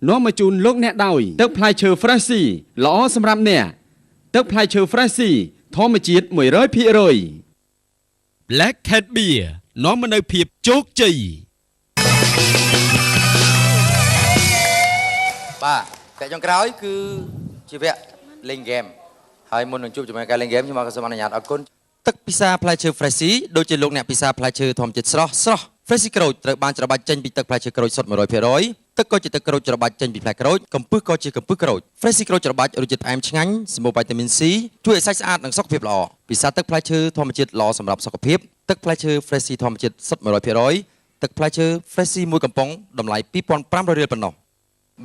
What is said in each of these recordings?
នាំមកជូនលោកអ្នកដោយទឹកផ្លែឈើ Freshie ល្អសម្រាប់អ្នកទឹកផ្លែឈើ Freshie ធម្មជាតិ 100% Black Cat Beer នាំមកនូវភាពជោគជ័យបាទចុងក្រោយគឺជាវគ្គលេងហ្គេមហើយមុននឹងជួបជាមួយការលេងហ្គេមខ្ញុំក៏សូមអនុញ្ញាតអរគុណទឹកពិសាផ្លែឈើ Freshie ដូចជាលោកអ្នកពិសាផ្លែឈើធម្មជាតិស្រស់ Freshie ក្រូចត្រូវបានច្របាច់ចេញពីទឹកផ្លែឈើក្រូចសុទ្ធ 100% ទឹកក៏ជាទឹកក្រូចច្របាច់ចេញពីផ្លែក្រូចកំពឹសក៏ជាកំពឹសក្រូច Freshie ក្រូចច្របាច់រសជាតិផ្អែមឆ្ងាញ់សម្បូរវីតាមីន C ជួយឲ្យសាច់ស្អាតនិងសុខភាពល្អពិសាទឹកផ្លែឈើធម្មជាតិល្អសម្រាប់សុខភាពទឹកផ្លែឈើ Freshie ធម្មជាតិសុទ្ធ 100% ទឹកផ្លែឈើ Freshie មួយកំប៉ុងតម្លៃ 2,500 រៀលប៉ុណ្ណោះ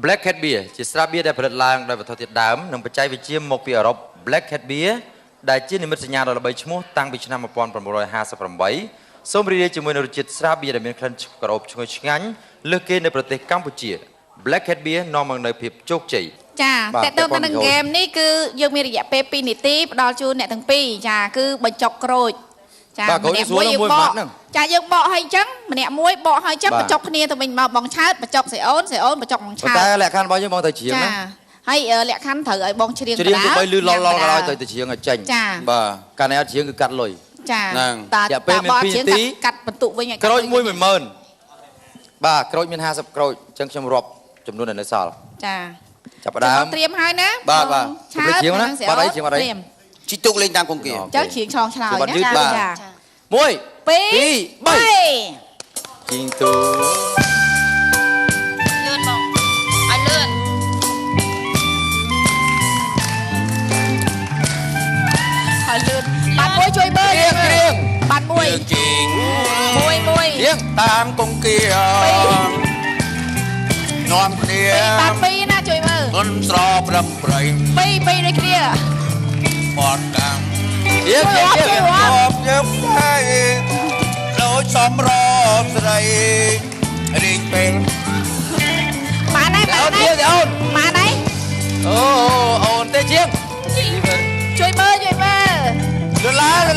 Black Cat Beer ជាស្រាបៀរដែលផលិតឡើងដោយវត្ថុធាតុដើមនិងបច្ចេកវិទ្យាមកពីអឺរ៉ុប Black Cat Beer ដែលជានិមិត្តសញ្ញាដ៏ល្បីឈ្មោះតាំងពីឆ្នាំ 1958 សូមរីករាយជាមួយនឹងរសជាតិស្រាបៀរដែលមានក្លិនក្រអូបឈ្ងុយឆ្ងាញ់លើសគេនៅប្រទេសកម្ពុជា Black Cat Beer នាំមកនូវភាពជោគជ័យចាតែទៅនឹងហ្គេមនេះគឺយើងមានរយៈពេល2នាទីផ្ដល់ជូនអ្នកទាំងពីរចាគឺបញ្ចុកក្រូចចាម្នាក់មួយយើងបកចាយើងបកឲ្យអញ្ចឹងម្នាក់មួយបកឲ្យអញ្ចឹងបញ្ចុកគ្នាទៅវិញមកបងឆើតបញ្ចុកសេអូនបញ្ចុកបងឆើតតែលក្ខខណ្ឌរបស់យើងបងទៅច្រៀងណាហើយលក្ខខណ្ឌត្រូវឲ្យបងច្រៀងកណ្ដាលច្រៀងទៅលឺលល់ក៏ដោយទៅច្រៀងឲ្យចេញបាទកាលណាអត់ច្រៀងគឺកាត់លុយចាតាពេលមាន2នាទីកាត់បន្ទុកវិញក្រូច10000បាទក្រូចមាន50ក្រូចអញ្ចឹងខ្ញុំរាប់ចំនួននៅសល់ចាចាប់ផ្ដើមត្រៀមហើយណាបាទឆើតច្រៀងណាបាទអីច្រៀងអត់អីជីទុកលេងតាមគង្គៀចុះច្រៀងឆ្លងឆ្លើយណាចា1 2 3ជីងទូលឿនបងឲ្យលឿនហើយលឿនបានមួយជួយមើលច្រៀងបានមួយជីងមួយច្រៀងតាមគង្គៀនាំគ្នាបាន2ណាជួយមើលគុនស្រោប្រឹងប្រៃ2ដូចគ្នាបត់តាំងច្រៀងរាប់យើងហើយដូចសំរោស្រីរីកពេលបានហើយអូនអូនទេជាងជួយមើលលឡា3អូ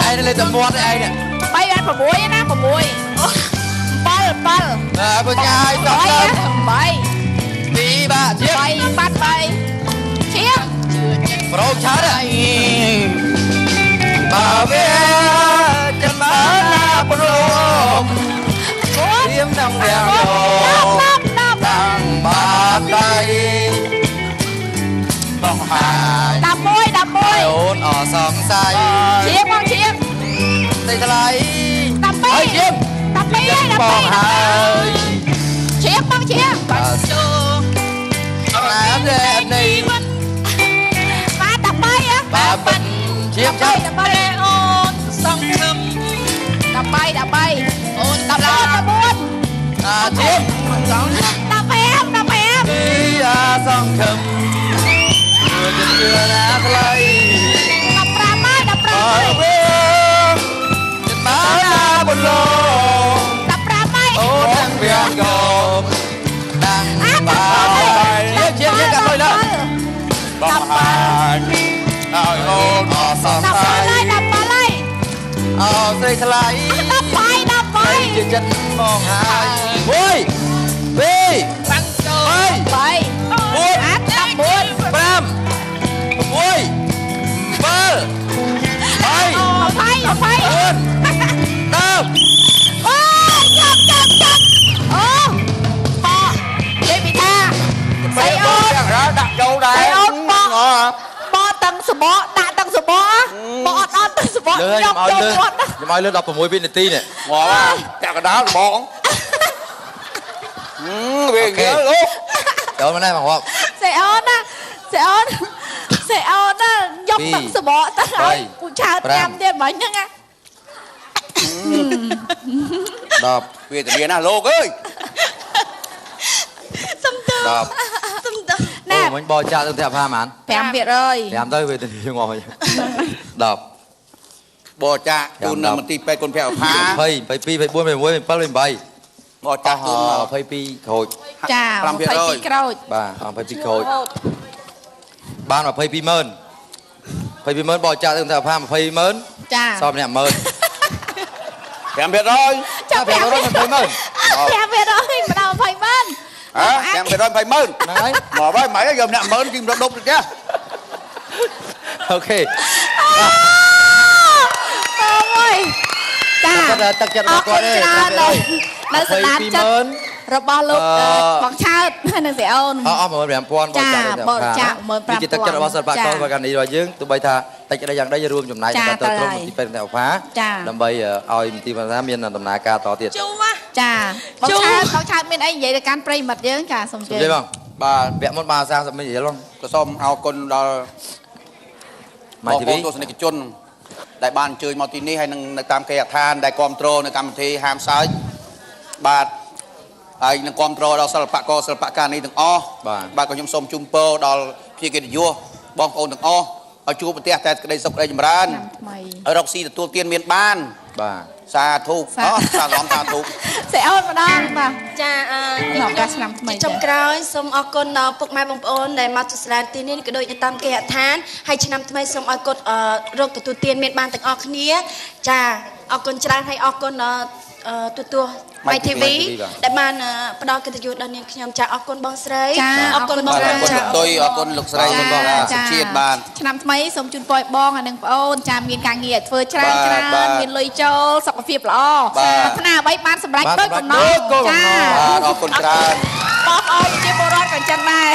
ឯងលេតែមាត់ឯងនេះ3បាន6ណា6 7បញ្ញាឲ្យ8 2បាទជាង3បាត់3ជាងប្រោឆើតបើវាចាំបានណាប្រោត្រៀមដល់យ៉ាងតាំងបាត់ដៃបងហើយ11អូនអសង្ស័យជាងបងជាងទីថ្លៃ12ហើយជាង12បងហើយជាងបងជាងបាទចូលអរ៉ាដែរនេះបាទ13បាទបិទជាងចាំ13អូនសង្ឃឹម13អូន14ជាង15ពីសង្ឃឹមជឿណាថ្លៃ15ហើយ15វិញចិត្តបានណាបឡូ15ហើយអូនទាំងវាកោដាំបាយជាងកាត់លុយឡើយបងហើយឲ្យអូនអសរសៃ17ហើយអោស្រីថ្លៃ13ជាចិត្តមកហើយ1 2 បាំងចូល3 4 14 5 6 7 20 10អូចាប់អូបោនិយាយពីថាស្អីអូនដាក់ចូលដែរស្អីអូនបោតឹងសបកដាក់តឹងសបកបោអត់តឹងសបកខ្ញុំឲ្យលឿន16វិនាទីនេះងាប់តាក់កណ្ដាលបងវាងើលោកចូលមកនេះមករាប់សេអូនណាយកទឹកសបកទៅឲ្យពូឆើតញ៉ាំទៀតមិញហ្នឹងណា10វាទៅមានណាលោកអើយសំទោសណែមិញបោចាក់ទៅតែ5ហ្មង5% 5ទៅវាទៅងាប់ហើយ10បោចាក់ជូននៅមន្ទីរពេទ្យគុណភ័ក្រផា20 22 24 26 27 28បោចាក់ជូន22ក្រូចចា22ក្រូចបាទ22ក្រូចបាន220000បោចាក់ទៅតែ20000ចាសល់ម្នាក់10000 5% ចាំ5% 500 ម្ដង 20,000ចាំ220,000ហ្នឹងហើយមកហើយម៉េចយកអ្នក10000ជីមរត់ដប់ទៅផ្ទះ អូខេ អូយចា គាត់ទឹកចិត្តរបស់គាត់ទេ នៅស្ដាប់ចិត្តរបស់លោកបងឆើតនិងស្រីអូន អស់ 15,000 ចាបរិច្ចាគ 15,000 ជាទឹកចិត្តរបស់សិល្បកររបស់កានីរបស់យើងទោះបីថាតិចយ៉ាងដែររួមចំណែកទៅក្រុមមន្ទីរពេទ្យឧបាដើម្បីឲ្យមន្ទីរពេទ្យមានដំណើរការតទៀតចាបងឆើតមានអីនិយាយទៅកាន់ប្រិមិត្តយើងចាសូមជឿនិយាយបងបាទវគ្គមុនបាន30មិនិយាយឡង ក៏សូមអរគុណដល់បងប្អូនទស្សនិកជនដែលបានអញ្ជើញមកទីនេះហើយនឹងនៅតាមគេអដ្ឋានដែលគ្រប់គ្រងនៅកម្មវិធីហាមសើចបាទហើយនឹងគ្រប់គ្រងដល់សិល្បករសិល្បករនេះទាំងអស់បាទក៏ខ្ញុំសូមជូនពរដល់ភ្ញៀវកិត្តិយសបងប្អូនទាំងអស់ឲ្យជួបប្រទះតែក្តីសុខក្តីចម្រើនឲ្យរកស៊ីទទួលទានមានបានបាទសាធុសាឡំសាធុ ស្រីអូនម្ដងបាទ ចាក្នុងការឆ្នាំថ្មីចុងក្រោយសូមអរគុណដល់ពុកម៉ែបងប្អូនដែលមកទស្សនាទីនេះក៏ដូចទៅតាមគេហដ្ឋានហើយឆ្នាំថ្មីសូមឲ្យគាត់រកទទួលទានមានបានទាំងអស់គ្នាចាអរគុណច្រើនហើយអរគុណដល់ទូទួម៉ៃធីវីដែលបានផ្ដល់កិត្តិយសដល់នាងខ្ញុំចាអរគុណបងស្រីអរគុណបងស្រីអរគុណលោកស្រីបងសុជាតិបាទឆ្នាំថ្មីសូមជូនពរឲ្យបងនិងបងអូនចាមានការងារធ្វើច្រើនមានលុយចូលសុខភាពល្អប្រាថ្នាអ្វីបានសម្រេចដូចបំណងចាអរគុណច្រើនបងអូនជាពលរដ្ឋក៏ចឹងដែរ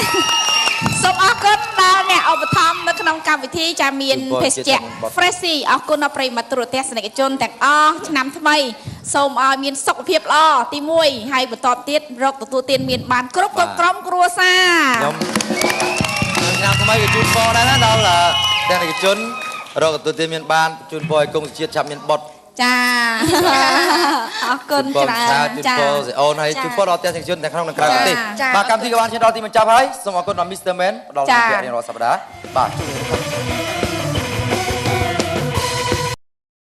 សូមអរគុណដល់អ្នកឧបត្ថម្ភនៅក្នុងកម្មវិធីចាមានភេសជ្ជៈ Freshy អរគុណដល់ប្រិយមិត្តទូរទស្សនិកជនទាំងអស់ឆ្នាំថ្មីសូមឲ្យមានសុខភាពល្អទី1ហើយបន្តទៀតរកទទួលទានមានបានគ្រប់ក្រុមគ្រួសារខ្ញុំឆ្នាំថ្មីក៏ជូនពរដែរណាដល់ទាំងនិកជនរកទទួលទានមានបានជូនពរឲ្យគង់ជាតិឆាប់មានបុត្រចាអរគុណច្រើនចាជូនពរស្រីអូនហើយជូនពរដល់ទាំងនិកជនទាំងក្នុងនិងក្រៅប្រទេសបាទកម្មវិធីក៏បានឈានដល់ទីបញ្ចប់ហើយសូមអរគុណដល់ Mr. Man ផ្ដល់វិទ្យារៀងរាល់សប្តាហ៍បាទ